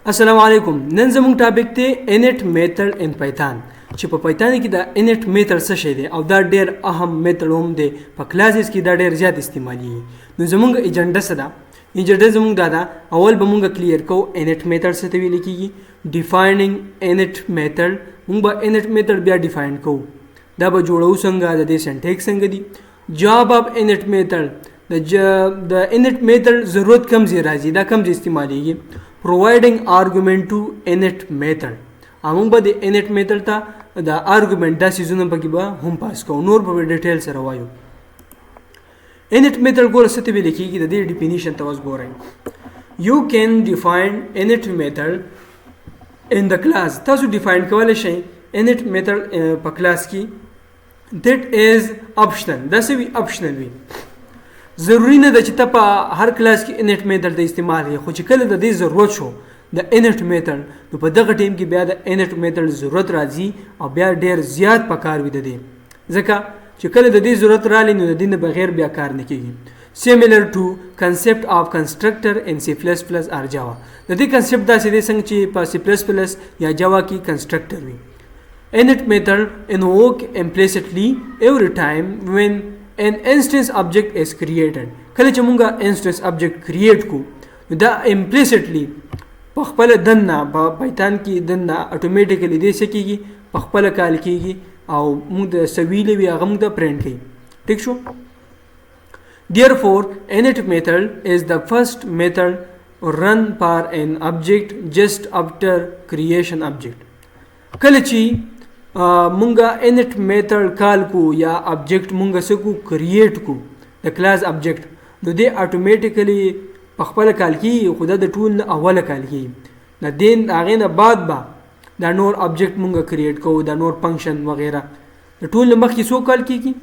السلام علیکم. نن زموږ ټاپک دی init method in python چې په پایتان کې دا init method څه شی دی او دا ډیر اهم method هم دی په کلاسز کې دا ډیر زیات استعمالي. نو زموږ ایجنډا څه ده؟ ایجنډا زموږ دا ده اول به موږ کلیر کو init method څه ته ویل کیږي. defining init method موږ به init method بیا ډیفاین کوو. دا به جوړو څنګه د دې سنټیکس څنګه دی. جواب اف init method د init method ضرورت کم زی راځي دا کم زی استعماليږي. providing argument to init method امون به د init method ته د argument دا سيزونه پکې به هم پاس کوو. نور په ډیټیل سره وایو. init method ګور څه ته ویل کیږي د دې ډیفینیشن ته اوس ګورئ. you can define init method in the class. تاسو ډیفاین کولای شئ init method په کلاس کې. that is optional. دا څه وی optional وی. ضروری نه ده چې ته په هر کلاس کې init method د استعمال یې خو چې کله د دې ضرورت شو د init method نو په دغه ټیم کې بیا د init method ضرورت راځي او بیا ډیر زیات پکار وي د دې ځکه چې کله د دې ضرورت رالی نو د دې نه بغیر بیا کار نه کیږي. similar to concept of constructor in C++ or Java. د دې concept داسې دی څنګه چې په C++ یا Java کې constructor وي. init method invoke implicitly every time when an instance object is created. کله چې مونږه instance object create کو دا implicitly په خپل دنه په پایتان کې دنه اتوماتیکلی دې سکیږي په خپل کال کېږي او موږ د سویلې وی هغه موږ د پرینټ کوي. ٹھیک شو. therefore init method is the first method run for an object just after creation object. کله چې مونږه init method کال کو یا object مونږه سکو create کو د کلاس object نو دې اتوماتیکلی په خپل کال کې خود د ټول نه اوله کال کې نه دین هغه نه بعد با دا نور object مونږه create کو دا نور function وغیرہ د ټول نه مخکې سو کال کېږي.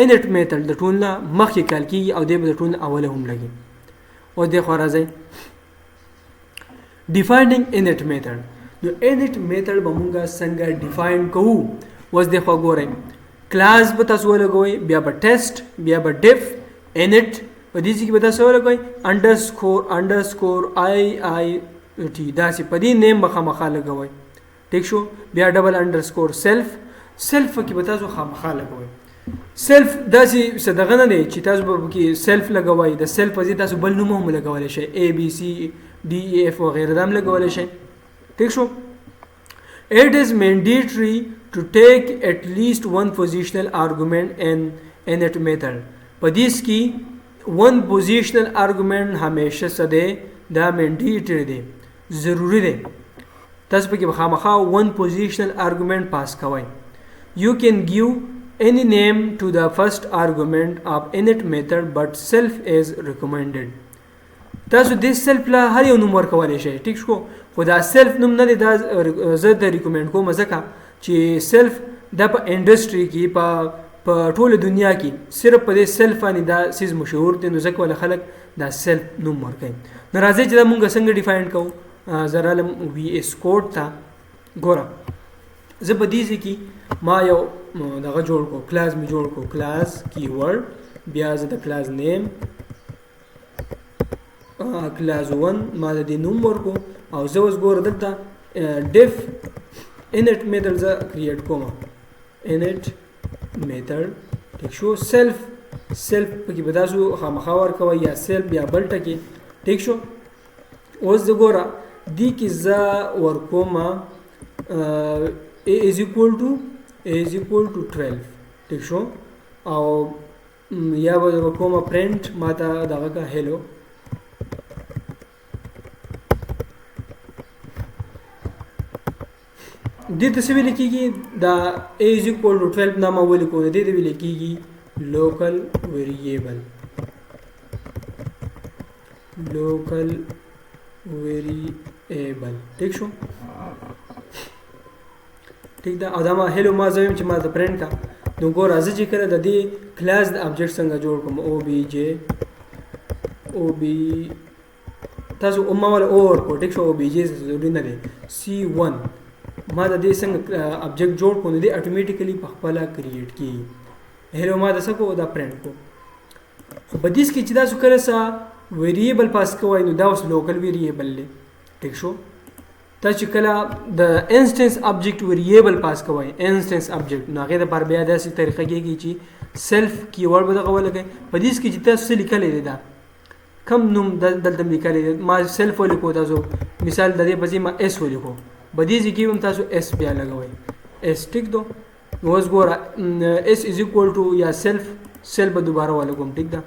init method د ټول نه مخکې کال کېږي او دې د ټول نه اوله هم لګي. او دې خو راځي defining init method. نو init method به مونږه څنګه ډیفاین کوو اوس د خو ګورئ. کلاس به تاسو ولګوئ بیا به ټیسټ بیا به diff init په دې کې به تاسو ولګوئ underscore IIT داسې په دې نیم مخامخ لګوئ. ٹھیک شو. بیا ډبل underscore self کې به تاسو خامخا لګوئ. self داسې صدغه نه دی چې تاسو به کې self لګوئ د self په ځای تاسو بل نوم هم لګولای شئ ABCDEF وغیرہ دام لګولای شئ. ٹھیک شو. it is mandatory to take at least one positional argument in init method. په دې کې one positional argument همیشه څه دی دا mandatory دی ضروری دی. تاسو په کې خامخا one positional argument پاس کوئ. you can give any name to the first argument of init method but self is recommended. تاسو د سلف لا هر یو نوم ورکولای شئ. ٹھیک شو. خو دا سلف نوم نه دی دا زه د ریکمند کوم ځکه چې سلف د په انډستری کې په ټوله دنیا کې صرف په دې سلف باندې دا سیز مشهور دي نو ځکه ول خلک دا سلف نوم ورکوي. نو راځي چې دا مونږ څنګه ډیفاین کوو. زرالم وی اس کوډ تا ګوره زه په دې کې ما یو دغه جوړ کو کلاس می جوړ کو کلاس کیورډ بیا زه د کلاس نیم کلاس 1 ما د نوم ورکو او زه اوس ګوره دلته diff init method زه create کوم init method. ٹھیک شو. self پکې به تاسو خامخا ورکوئ یا self یا بل ټکی. ٹھیک شو. اوس زه ګوره دې کې زه ورکوم a is equal to 12. ٹھیک شو. او یا به ورکوم print ما ته دغه کا hello. دې ته څه ویل کېږي دا a is equal to 12 نامه ولیکو دې ته ویل کېږي local variable. ٹھیک شو. ٹھیک دا او دا ما هلو ما زویم چې ما ته پرنټ کا نو ګور راځي چې کله د دې کلاس د ابجیکټ څنګه جوړ کوم ob تاسو ما ولا اور کو. ټیک شو. ob ضروري نه دی c1 ما د دې څنګه ابجیکټ جوړ کو نه دی اتوماتیکلی په خپل کریټ کی هلو ما د سکو دا پرنټ کو. خو په دې کې چې تاسو کله څه ویریبل پاس کوئ نو دا اوس لوکل ویریبل دی. ٹھیک شو. تاسو کله د انسټنس ابجیکټ ویریبل پاس کوئ انسټنس ابجیکټ نو هغه د پر بیا داسې طریقه کېږي چې سیلف کیورډ به دغه ولګئ په دې کې چې تاسو لیکلې ده دا کم نوم دلته لیکلې ده ما سیلف ولیکو تاسو مثال د دې په ما اس ولیکو بدیز کې هم تاسو اس بیا لګوئ اس ټیک دو نو اوس ګوره اس از ایکوال ټو یا سیلف به دوباره ولګوم ټیک ده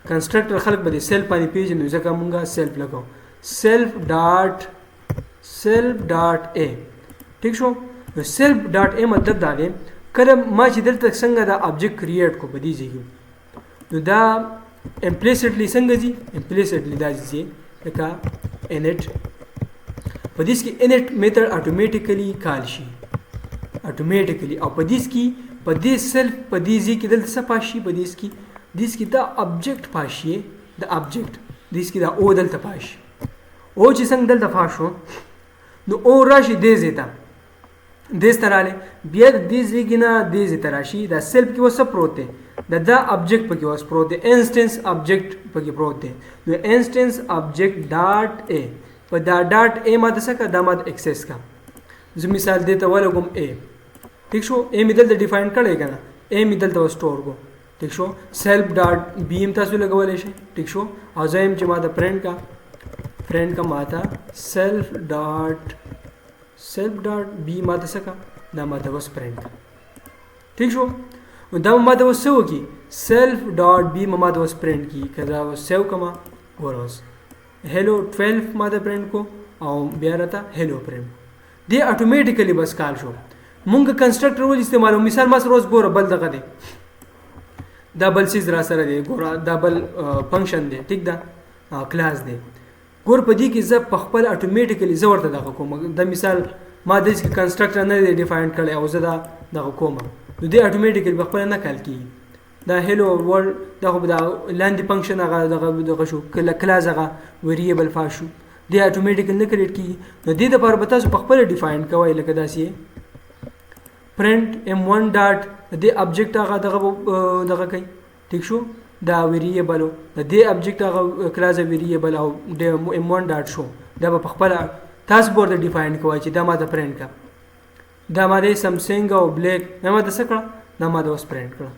کنسټرکټر خلق به سیلف باندې پیژنو ځکه مونږه سیلف لګو سیلف ډاټ ا ٹھیک شو نو سیلف ډاټ ا مطلب دا دی کله ما چې دلته څنګه دا ابجیکټ کریټ کو بدی ځي نو دا امپلیسټلی څنګه دي امپلیسټلی دا دي لکه init په دې کې init میتھډ اتوماتیکلی کال شي اتوماتیکلی او په دې کې په دې سیلف په دې کې دلته څه پاشي په دې کې دا ابجیکټ پاشي د ابجیکټ دې کې دا او دلته پاشي او چې څنګه دلته فاشو نو او راشي دې زیتا دې ستراله بیا دې زیګنا دې زیتا راشي دا سیلف کې وسه پروت دی دا ابجیکټ پکې وس پروت دی انسټنس ابجیکټ پکې پروت دی نو انسټنس ابجیکټ ډاټ ا په دا ډاټ ا ماده څه کا دا ماده ایکسس کا زه مثال دې ته ولګم ا ٹھیک شو ا می دلته ډیفاین کړی کنه ا می دلته سٹور کو ٹھیک شو سیلف ډاټ بی ام تاسو لګولای شئ ٹھیک شو او زم چې ماده فرند کا ماده سیلف ډاټ بی ماده څه کا دا ماده وس فرند ٹھیک شو دا ماده وس وکي سیلف ډاټ بی ماده وس فرند کی کدا سیو کما ورس هلو 12 ماده فرند کو او بیا راته هلو فرند دی اتوماتیکلی بس کال شو مونږ کنسټرکټر ول استعمالو مثال ما سره روز ګوره بل دغه دی دا بل سیز را سره دی ګوره دا بل فنکشن دی ټیک دا کلاس دی ګور په دې کې زه په خپل اتوماتیکلی زه ورته دغه کوم د مثال ما د دې کنسټرکټر نه دی ډیفاین کړی او زه دا دغه کوم نو دې اتوماتیکلی په خپل نه کال کیږي دا هلو ورلد دغه دا لاندې فنکشن هغه دغه شو کلاس هغه ویریبل فاشو دې اتوماتیکلی نه کریټ کیږي نو دې د پر به تاسو په خپل ډیفاین کوئ لکه داسې print m1 ډاټ د ابجیکټ هغه دغه کوي ٹھیک شو دا ویریبل د دې ابجیکټ هغه کلاس ویریبل او د m1 ډاټ شو دا په خپل تاسو بورډ ډیفاین کوی چې دا ماده پرنٹ کا دا ماده سمسنګ او بلیک دا ماده څه کړه دا ماده اوس پرنٹ کړه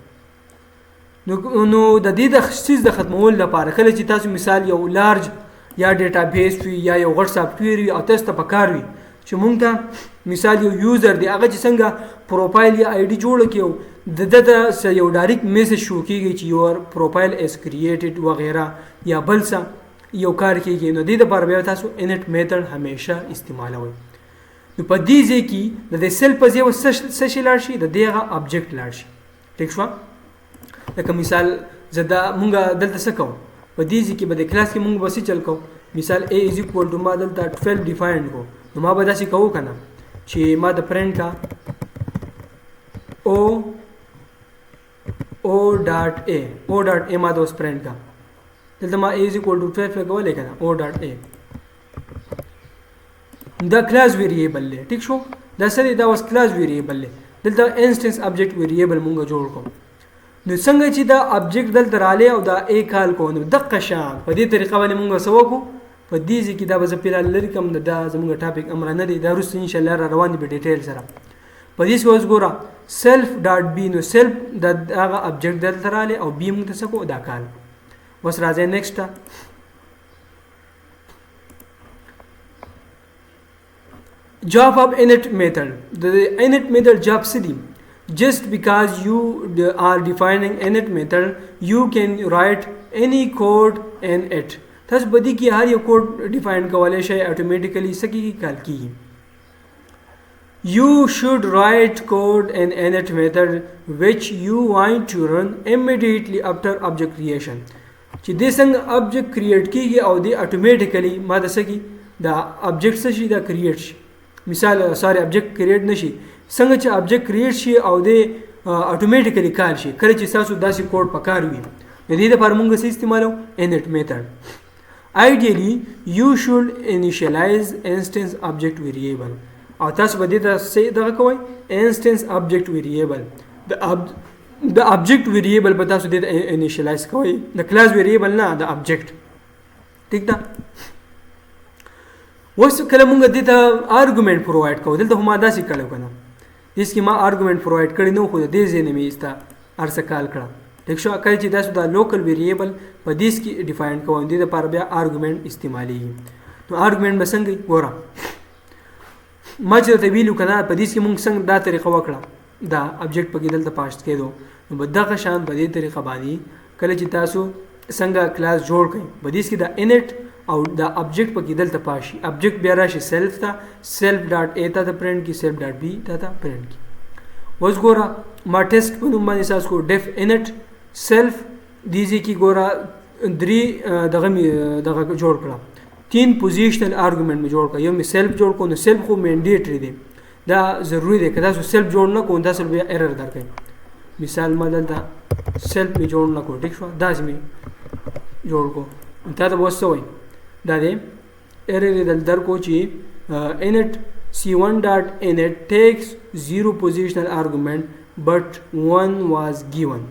نو د دې د خصیص د ختمول لپاره کله چې تاسو مثال یو لارج یا ډیټابیس وي یا یو غټ سافټویر وي او تاسو ته پکار وي چې مونږ ته مثال یو یوزر دی هغه چې څنګه پروفایل یا آی ډي جوړ کړو د یو ډایرکټ میسج شو کیږي چې یور پروفایل از کریټډ وغیرہ یا بل څه یو کار کیږي نو د دې لپاره بیا تاسو انټ میتھډ همیشه استعمالوئ نو په دې ځای کې د سیل په ځای څه شي لاړ شي د دغه ابجیکټ لاړ شي ټیک شو لکه مثال زدا مونږ دلته څه کوو په دې ځای کې به د کلاس کې مونږ بس چل کوو مثال a is equal to ما دلته 12 ډیفاین کو نو ما به داسې کوو کنه چې ما د پرنٹ کا o ډاټ a ما د اوس پرنٹ کا دلته ما a is equal to 12 لګولې کنه o ډاټ a دا کلاس ویریبل دی ٹھیک شو دا سره دا اوس کلاس ویریبل دی دلته انسټنس ابجیکټ ویریبل مونږ جوړ کوم نو څنګه چې دا ابجیکټ دلته رااله او دا a کال کو نو دقه شان په دې طریقه باندې مونږ سوکو په دې ځکه دا به پیل لري کوم دا زموږ ټاپک امر نه دی دا روس ان شاء الله را روان دي په ډیټیل سره په دې څه وګوره سیلف ډاټ بی نو سیلف د هغه ابجیکټ دلته رااله او بی موږ ته څه کو دا کال وس راځي نیکسټ job of init method the init method job city just because you are defining init method you can write any code in it تاسو بدی کې هر یو کوډ ډیفاین کولای شئ اتوماتیکلی سکی کال کی you should write code in init method which you want to run immediately after object creation چې دې څنګه object create کیږي او دې اتوماتیکلی ما د سکی دا object څه شي دا create شي مثال ساري object create نشي څنګه چې object create شي او دې اتوماتیکلی کال شي کله چې تاسو داسې کوډ پکار وي د دې لپاره موږ څه استعمالو init method ideally you should initialize instance object variable او تاسو به دې ته څه دغه کوئ instance object variable د object variable به تاسو دې initialize کوئ د class variable نه د object ٹھیک ده اوس کله مونږ دې ته آرګومنټ پرووایډ کوو دلته ما داسې کړو کنه دې کې ما آرګومنټ پرووایډ کړی نو خو دې ځای نه مې ایستا ارڅه کال کړه ټیک شو کله چې تاسو دا لوکل ویریبل په دې کې ډیفاین کوو دې لپاره بیا آرګومنټ استعمالېږي نو آرګومنټ به څنګه ګوره ما چې ته ویلو کنه په دې کې مونږ څنګه دا طریقه وکړه دا ابجیکټ پکې دلته پاست کېدو نو په دغه شان په دې طریقه باندې کله چې تاسو څنګه کلاس جوړ کړئ په دې کې دا انټ او دا ابجیکټ پکې دلته پاشي ابجیکټ بیا راشي سیلف ته سیلف ډاټ ا ته پرنٹ کی سیلف ډاټ بی ته پرنٹ کی اوس ګوره ما ټیسټ په نوم باندې تاسو کو ډیف انټ سیلف دیږي کی ګوره درې دغه جوړ کړم 3 پوزیشنل آرګومنټ می جوړ کړ یو می سیلف جوړ کو نو سیلف خو منډیټری دی دا ضروری دی که تاسو سیلف جوړ نه کوئ تاسو بیا ایرر درکړي مثال ما دلته سیلف می جوړ نه کو ټیک شو داسې می جوړ کو تا ته وسه وای دا دی ایرر دل در کو چې init c1 dot init takes 0 positional argument but 1 was given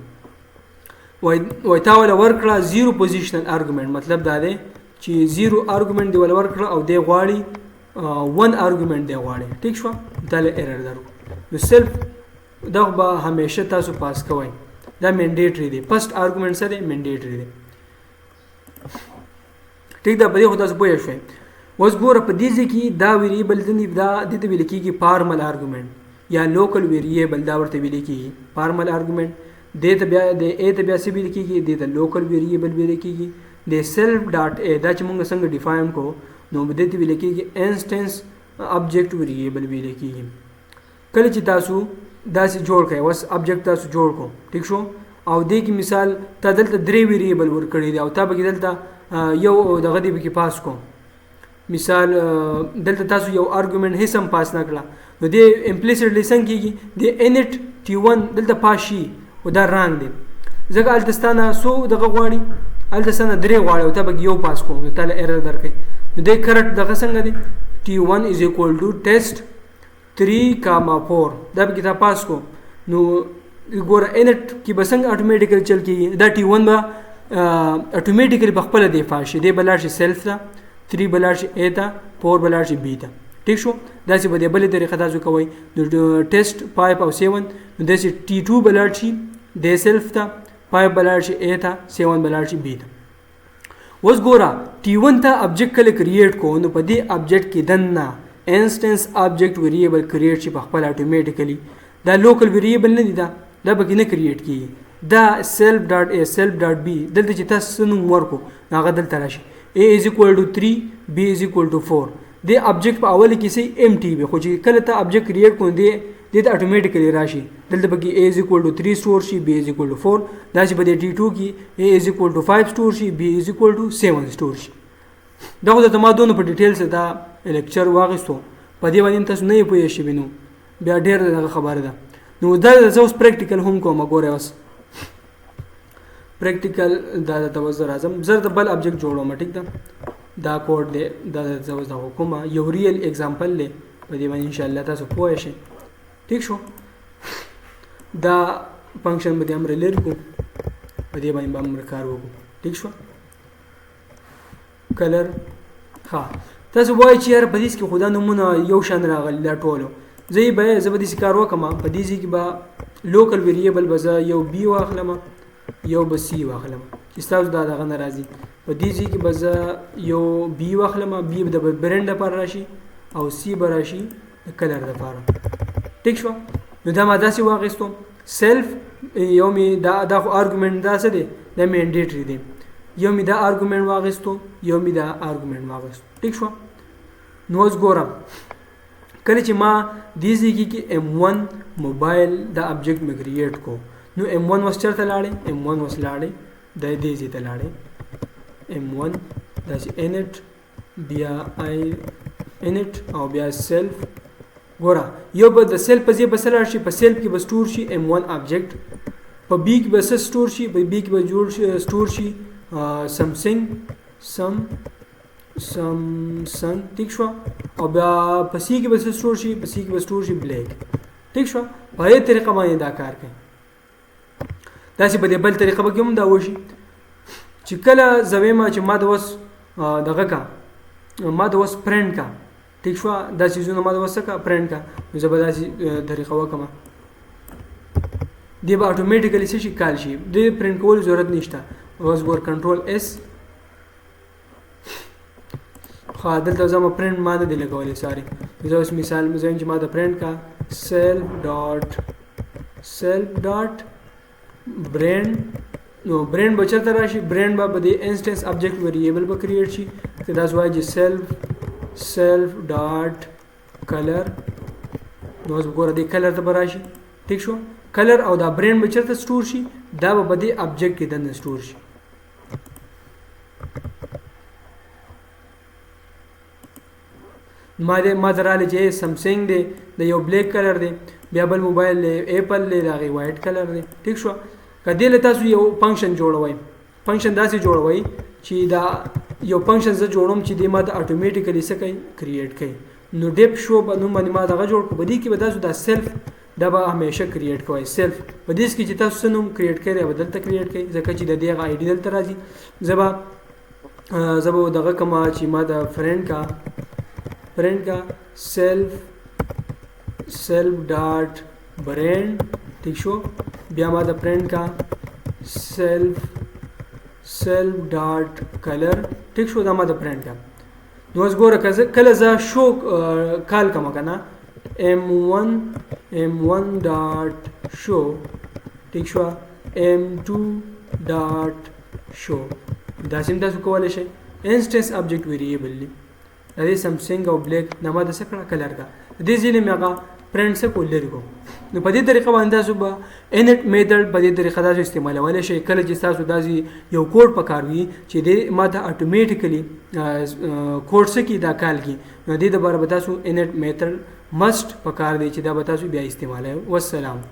وای تا ولا ورکړه 0 positional argument مطلب دا دی چې 0 argument دی ول ورکړه او دی غواړي 1 argument دی غواړي ټیک شو دا له ایرر درو نو سیلف دا به همیشه تاسو پاس کوئ دا منډیټری دی فرست argument سره منډیټری دی ټیک دا په دې خو تاسو پوه شئ اوس ګوره په دې ځای کې دا ویریبل دی دا د دې ویل کېږي فارمل آرګومنټ یا لوکل ویریبل دا ورته ویل کېږي فارمل آرګومنټ دې ته بیا د ا ته بیا څه ویل کېږي دې ته لوکل ویریبل ویل کېږي د سیلف ډاټ ا دا چې موږ څنګه ډیفاین کو نو دې ته ویل کېږي انسټنس ابجیکټ ویریبل ویل کېږي کله چې تاسو داسې جوړ کړئ اوس ابجیکټ تاسو جوړ کو ټیک شو او دې کې مثال ته دلته درې ویریبل ورکړي دي او تا به دلته یو دغه دی کې پاس کو مثال دلته تاسو یو آرګومنټ هیڅ هم پاس نه کړه نو دې امپلیسیټلی څنګه کېږي د انټ t1 دلته پاشي او دا رانګ دی ځکه التستانه سو دغه غواړي التستانه درې غواړي او ته به یو پاس کو نو تعالی ایرر درکې نو دې کرکټ دغه څنګه دی t1 is equal to test 3,4 دا به کتاب پاس کو نو ګوره انټ کې به څنګه اتوماتیکلی چل کېږي دا t1 به اتوماتیکلی په خپل دی فاشي دی بلار شي سیلف ته 3 بلار شي ا ته 4 بلار شي بی ته ټیک شو داسې به د بلې طریقه تاسو کوئ د ټیسټ 5 او 7 نو داسې t2 بلار شي د سیلف ته 5 بلار شي ا ته 7 بلار شي بی ته اوس ګوره t1 ته ابجیکټ کله کریټ کو نو په دې ابجیکټ کې دنه انسټنس ابجیکټ ویریبل کریټ شي په خپل اتوماتیکلی دا لوکل ویریبل نه دی دا به نه کریټ کیږي دا سیلف ډاټ ا سیلف ډاټ بی دلته چې تاسو نوم ورکو هغه دلته راشي a is equal to 3 b is equal to 4 د ابجیکټ په اول کې سي empty به خو چې کله ته ابجیکټ کریټ کوئ د ته اتوماتیکلی راشي دلته به کې a is equal to 3 سٹور شي b is equal to 4 دا چې په t2 کې a is equal to 5 سٹور شي b is equal to 7 سٹور شي دا خو ته ما دونه په ډیټیل سره دا لیکچر واغستو په دې باندې تاسو نه پوهی شئ بنو بیا ډېر خبره ده نو دا اوس پریکټیکل هم کوم ګوره اوس پریکټیکل دا د توزر اعظم زر د بل ابجیکټ جوړوم ټیک ده دا کوډ دی دا د زوځه حکومه یو ریل اگزامپل دی په دې باندې ان شاء الله تاسو پوه شئ ٹھیک شو دا فنکشن به امر لري کو په دې باندې امر کار وکړو ٹھیک شو کلر ها تاسو وایي چې یار په دې کې خدا نمونه یو شان راغلی دا ټولو زه به دې کار وکم په دې کې به لوکل ویریبل به یو بی واخلم یو به سی واخلم چې تاسو دا دغه ناراضي په دې کې به یو بی واخلم بی د برند لپاره راشي او سی به راشي د کلر لپاره ټیک شو نو دا ما داسې واغستم سیلف یو می دا آرګومنټ دا څه دی دا منډیټری دی یو می دا آرګومنټ واغستو یو می دا آرګومنټ واغستو ټیک شو نو اوس ګورم کله چې ما دې ځای کې m1 موبایل دا ابجیکټ مې کریټ کو نو m1 وس چرته لاړې m1 وس لاړې د دې ځای ته لاړې m1 دا چې init بیا i init او بیا سیلف ګوره یو به د سیلف په ځای به سره شي په سیلف کې به سٹور شي m1 ابجیکټ په بی کې به سٹور شي په بی کې به جوړ شي سٹور شي سمثینګ سم ټیک شو او بیا په سی کې به سٹور شي په سی کې به سٹور شي بلیک ټیک شو په دې طریقه باندې دا کار کوي داسې په دې بل طریقه به هم دا وشي چې کله زویما چې ما د وس دغه کا ما د اوس پرنټ کا ټیک شو دا چیزونه ما د اوس کا پرنټ کا نو زه به داسې طریقه وکړم دی به اتوماتیکلی څه شي کال شي د پرنټ کول ضرورت نشته اوس ګور کنټرول اس خو دلته زما پرنټ ما نه دی لګولې ساري زه اوس مثال مزاین چې ما د پرنټ کا self dot brand نو برند به چرته راشي برند به د انسټنس ابجیکټ ویریبل به کریټ شي دا وایي چې self dot color نو اوس وګوره د کلر ته به راشي ټیک شو کلر او دا برند به چرته سٹور شي دا به د ابجیکټ کې دنه سٹور شي ما دراله چې سمسنګ دی د یو بلیک کلر دی بیا بل موبایل دی اپل دی دا غي وایټ کلر دی ټیک شو کله له تاسو یو فنکشن جوړوي فنکشن داسې جوړوي چې دا یو فنکشن زه جوړوم چې د ما د اتوماتیکلی څه کوي کریټ کوي نو ډیپ شو نو باندې ما دغه جوړ کو بدی کې به تاسو دا سیلف دا به همیشه کریټ کوي سیلف په دې کې چې تاسو نوم کریټ کړئ بدل ته کریټ کوي ځکه چې د دې غا آی ډی دلته راځي زبا دغه کما چې ما د فرند کا self dot brand ٹھیک شو بیا ما د فرند کا self dot color ٹھیک شو دا ما د فرند کا نو اوس ګوره کله زه شو کال کما کنه m1 dot show ٹھیک شو m2 dot show دا سیم تاسو کولای شئ انسټنس ابجیکټ ویریبل دی د سمسنګ او بلیک نامه د سکړه کلر کا د دې ځینې مګه پرنټ څه کول لري کو نو په دې طریقه باندې تاسو به انټ میتھډ په دې طریقه تاسو استعمالولای شئ کله چې تاسو داسې یو کوډ پکاروي چې د ماته اتوماتیکلی کوډ سکی دا کال کی نو دې د بار به تاسو انټ میتھډ مست پکار دی چې دا به تاسو بیا استعمالوي والسلام